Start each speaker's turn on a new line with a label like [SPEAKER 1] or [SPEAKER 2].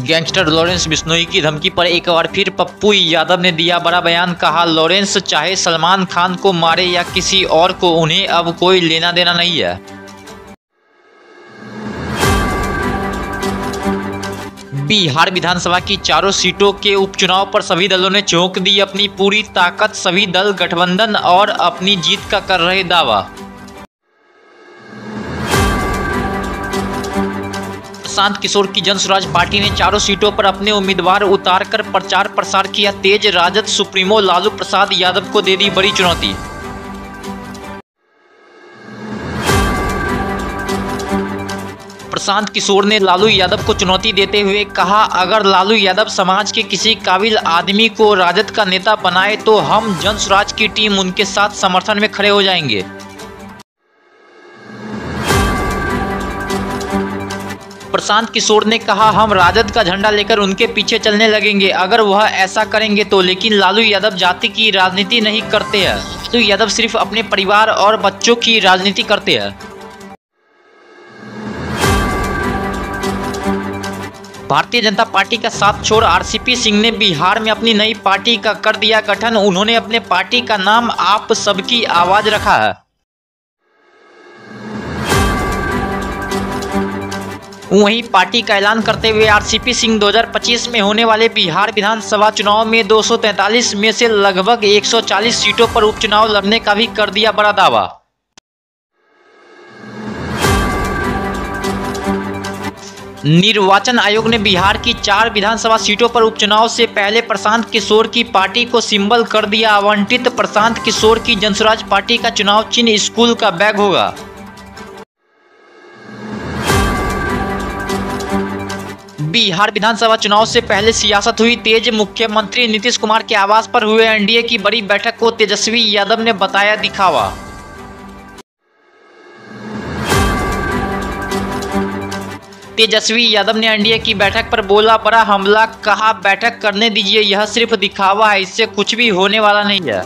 [SPEAKER 1] Gangster Lawrence Bishnoi की धमकी पर एक बार फिर पप्पू यादव ने दिया बड़ा बयान। कहा, लॉरेंस चाहे सलमान खान को मारे या किसी और को, उन्हें अब कोई लेना देना नहीं है। बिहार विधानसभा की चारों सीटों के उपचुनाव पर सभी दलों ने झोंक दी अपनी पूरी ताकत। सभी दल गठबंधन और अपनी जीत का कर रहे दावा। प्रशांत किशोर की जनसुराज पार्टी ने चारों सीटों पर अपने उम्मीदवार उतारकर प्रचार प्रसार किया तेज। राजद सुप्रीमो लालू प्रसाद यादव को दे दी बड़ी चुनौती। प्रशांत किशोर ने लालू यादव को चुनौती देते हुए कहा, अगर लालू यादव समाज के किसी काबिल आदमी को राजद का नेता बनाए तो हम जनसुराज की टीम उनके साथ समर्थन में खड़े हो जाएंगे। प्रशांत किशोर ने कहा, हम राजद का झंडा लेकर उनके पीछे चलने लगेंगे अगर वह ऐसा करेंगे तो। लेकिन लालू यादव जाति की राजनीति नहीं करते हैं। लालू यादव सिर्फ अपने परिवार और बच्चों की राजनीति करते हैं। भारतीय जनता पार्टी का साथ छोड़ आरसीपी सिंह ने बिहार में अपनी नई पार्टी का कर दिया गठन। उन्होंने अपने पार्टी का नाम आप सबकी आवाज रखा है। वहीं पार्टी का ऐलान करते हुए आरसीपी सिंह 2025 में होने वाले बिहार विधानसभा चुनाव में 243 में से लगभग 140 सीटों पर उपचुनाव लड़ने का भी कर दिया बड़ा दावा। निर्वाचन आयोग ने बिहार की 4 विधानसभा सीटों पर उपचुनाव से पहले प्रशांत किशोर की पार्टी को सिंबल कर दिया आवंटित। प्रशांत किशोर की जनसुराज पार्टी का चुनाव चिन्ह स्कूल का बैग होगा। बिहार विधानसभा चुनाव से पहले सियासत हुई तेज। मुख्यमंत्री नीतीश कुमार के आवास पर हुए एनडीए की बड़ी बैठक को तेजस्वी यादव ने बताया दिखावा। तेजस्वी यादव ने एनडीए की बैठक पर बोला बड़ा हमला। कहा, बैठक करने दीजिए, यह सिर्फ दिखावा है, इससे कुछ भी होने वाला नहीं है।